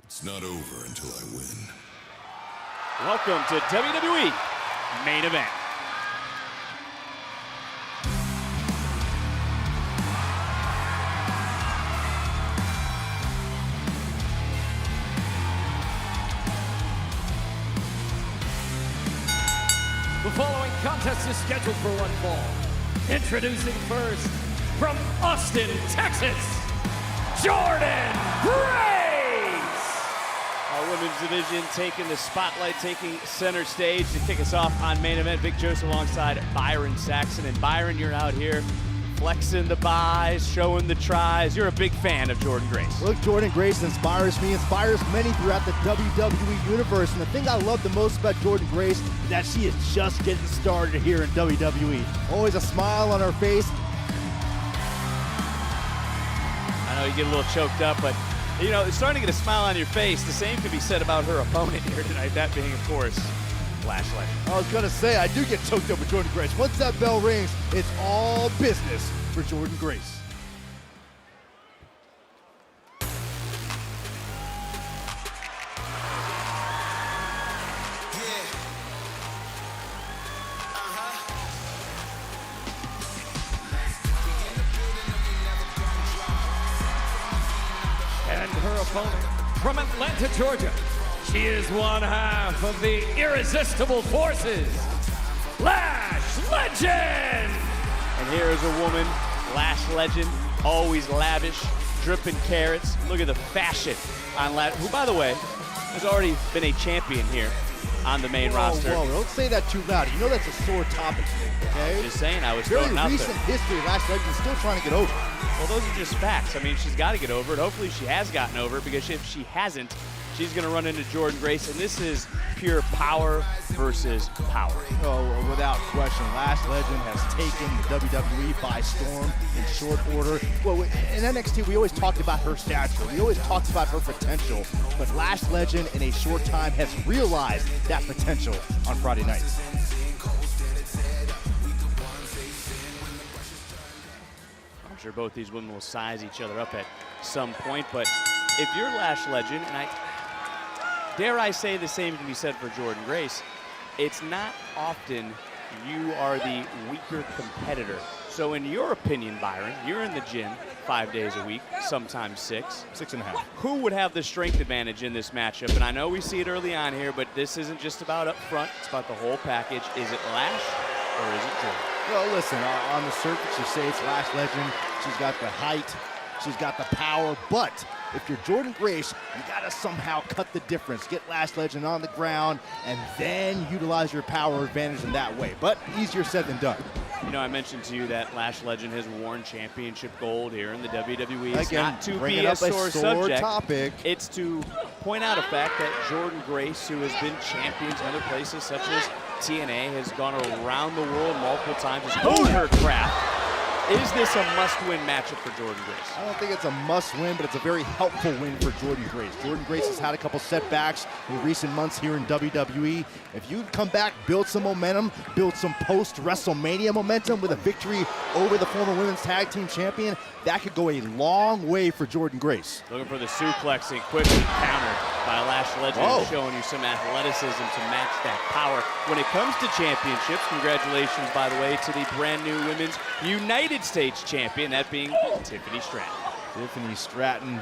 It's not over until I win. Welcome to WWE Main Event. The following contest is scheduled for one fall. Introducing first, from Austin, Texas, Jordynne Grace! Our women's division taking the spotlight, taking center stage to kick us off on Main Event. Vic Joseph alongside Byron Saxton. And Byron, you're out here flexing the buys, showing the tries. You're a big fan of Jordynne Grace. Look, Jordynne Grace inspires me, inspires many throughout the WWE Universe. And the thing I love the most about Jordynne Grace is that she is just getting started here in WWE. Always a smile on her face. I know you get a little choked up, but you know, it's starting to get a smile on your face. The same can be said about her opponent here tonight, that being, of course, Lash Legend. I was gonna say, I do get choked up with Jordynne Grace. Once that bell rings, it's all business for Jordynne Grace. And her opponent, from Atlanta, Georgia, she is one half of the Irresistible Forces, Lash Legend! And here is a woman, Lash Legend, always lavish, dripping carrots. Look at the fashion on Lash, who, by the way, has already been a champion here on the main roster. Whoa, don't say that too loud. You know that's a sore topic, okay? Just saying, I was Very throwing out recent there. history, Lash Legend's still trying to get over. Well, those are just facts. I mean, she's got to get over it. Hopefully she has gotten over it, because if she hasn't, she's going to run into Jordynne Grace, and this is pure power versus power. Oh, without question, Lash Legend has taken the WWE by storm in short order. Well, in NXT, we always talked about her stature. We always talked about her potential. But Lash Legend, in a short time, has realized that potential on Friday nights. I'm sure both these women will size each other up at some point, but if you're Lash Legend, and dare I say the same can be said for Jordynne Grace, it's not often you are the weaker competitor. So in your opinion, Byron, you're in the gym 5 days a week, sometimes 6. 6.5. Who would have the strength advantage in this matchup? And I know we see it early on here, but this isn't just about up front, it's about the whole package. Is it Lash or is it Jordynne? Well, listen, on the surface, you say it's Lash Legend. She's got the height, she's got the power, but if you're Jordynne Grace, you gotta somehow cut the difference. Get Lash Legend on the ground, and then utilize your power advantage in that way. But easier said than done. You know, I mentioned to you that Lash Legend has worn championship gold here in the WWE. It's Again, not to bringing be a up sore subject. topic. It's to point out a fact that Jordynne Grace, who has been champions in other places such as TNA, has gone around the world multiple times, has honed her craft. Is this a must-win matchup for Jordynne Grace? I don't think it's a must-win, but it's a very helpful win for Jordynne Grace. Jordynne Grace has had a couple setbacks in recent months here in WWE. If you come back, build some momentum, build some post-WrestleMania momentum with a victory over the former women's tag team champion, that could go a long way for Jordynne Grace. Looking for the suplexing, quickly countered by Lash Legend, Whoa. showing you some athleticism to match that power. When it comes to championships, congratulations, by the way, to the brand new Women's United States champion, that being Tiffany Stratton. Tiffany Stratton,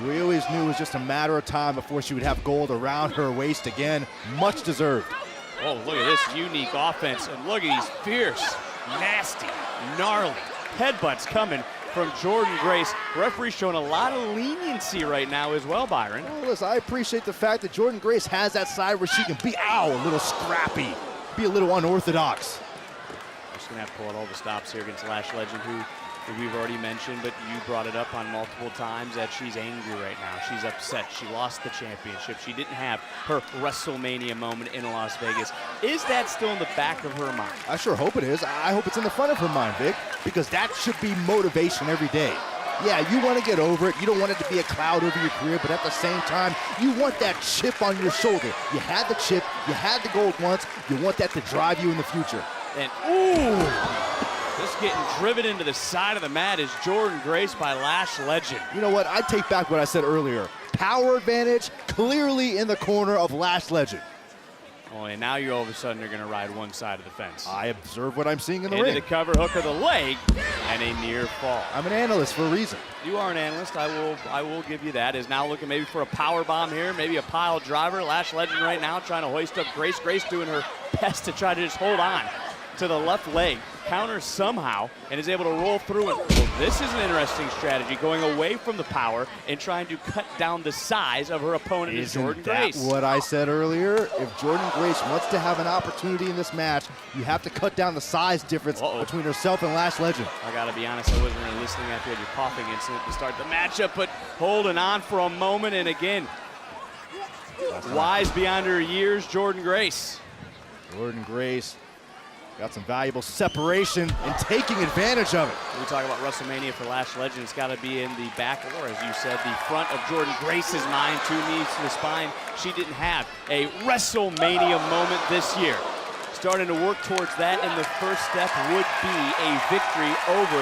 we always knew it was just a matter of time before she would have gold around her waist again. Much deserved. Oh, look at this unique offense, and look at these fierce, nasty, gnarly headbutts coming from Jordynne Grace. Referee showing a lot of leniency right now as well, Byron. Well, listen, I appreciate the fact that Jordynne Grace has that side where she can be, a little scrappy, be a little unorthodox. Just gonna have to pull out all the stops here against Lash Legend, who we've already mentioned, but you brought it up on multiple times that she's angry right now. She's upset. She lost the championship. She didn't have her WrestleMania moment in Las Vegas. Is that still in the back of her mind? I sure hope it is. I hope it's in the front of her mind, Vic, because that should be motivation every day. Yeah, you want to get over it. You don't want it to be a cloud over your career, but at the same time, you want that chip on your shoulder. You had the chip, you had the gold once, you want that to drive you in the future. And ooh! Just getting driven into the side of the mat is Jordynne Grace by Lash Legend. You know what? I take back what I said earlier. power advantage clearly in the corner of Lash Legend. Oh, and now you're all of a sudden are going to ride one side of the fence. I observe what I'm seeing in the Into ring. the cover hook of the leg and a near fall. I'm an analyst for a reason. You are an analyst. I will give you that. Is now looking maybe for a power bomb here, maybe a pile driver. Lash Legend right now trying to hoist up Grace. Grace doing her best to try to just hold on to the left leg. Counters somehow and is able to roll through it. Well, this is an interesting strategy, going away from the power and trying to cut down the size of her opponent, is Jordynne Grace. Isn't that what I said earlier? If Jordynne Grace wants to have an opportunity in this match, you have to cut down the size difference between herself and Lash Legend. I gotta be honest, I wasn't really listening after you had your coughing incident to start the matchup, but holding on for a moment, and again, wise beyond her years, Jordynne Grace. Jordynne Grace got some valuable separation and taking advantage of it. When we talk about WrestleMania for Lash Legend, it's got to be in the back, or as you said, the front of Jordynne Grace's mind. 2 knees to the spine. She didn't have a WrestleMania moment this year. Starting to work towards that, and the first step would be a victory over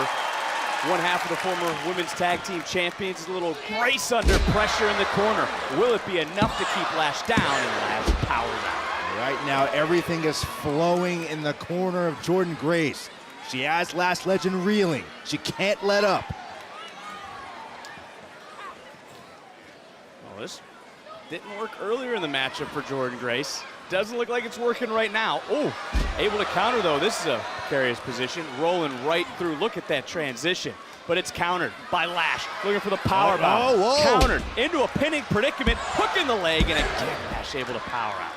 one half of the former women's tag team champions. A little Grace under pressure in the corner. Will it be enough to keep Lash down, and Lash powers out? Right now, everything is flowing in the corner of Jordynne Grace. She has Lash Legend reeling. She can't let up. Well, this didn't work earlier in the matchup for Jordynne Grace. Doesn't look like it's working right now. Oh, able to counter though. This is a precarious position, rolling right through. Look at that transition. But it's countered by Lash, looking for the power bomb. Countered into a pinning predicament, hook in the leg, and again, Lash able to power out.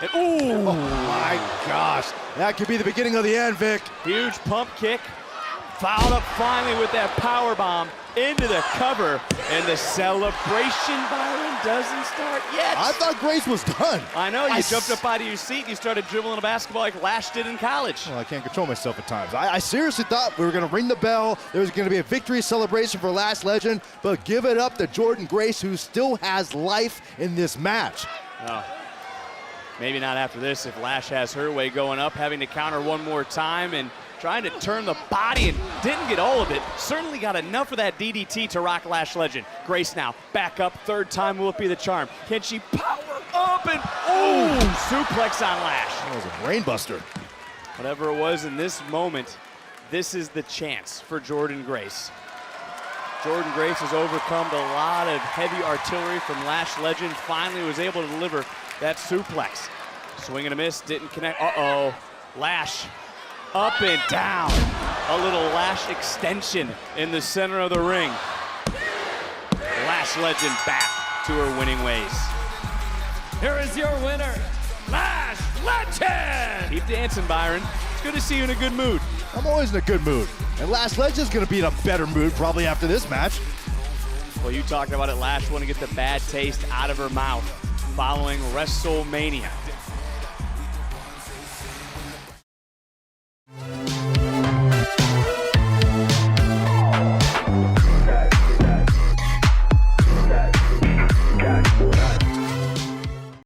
And, ooh! Oh my gosh, that could be the beginning of the end, Vic. Huge pump kick, fouled up finally with that power bomb into the cover, and the celebration, Byron, doesn't start yet. I thought Grace was done. I know, you jumped up out of your seat and you started dribbling a basketball like Lash did in college. Well, I can't control myself at times. I seriously thought we were going to ring the bell. There was going to be a victory celebration for Lash Legend, but give it up to Jordynne Grace, who still has life in this match. Oh. Maybe not after this, if Lash has her way going up, having to counter one more time and trying to turn the body and didn't get all of it. Certainly got enough of that DDT to rock Lash Legend. Grace now back up, 3rd time will it be the charm. Can she power up and suplex on Lash. That was a brainbuster. Whatever it was in this moment, this is the chance for Jordynne Grace. Jordynne Grace has overcome a lot of heavy artillery from Lash Legend. Finally was able to deliver that suplex. Swing and a miss, didn't connect. Uh-oh. Lash up and down. A little Lash extension in the center of the ring. Lash Legend back to her winning ways. Here is your winner, Lash Legend! Keep dancing, Byron. It's good to see you in a good mood. I'm always in a good mood. And Lash Legend's going to be in a better mood probably after this match. Well, you talked about it. Lash want to get the bad taste out of her mouth following WrestleMania.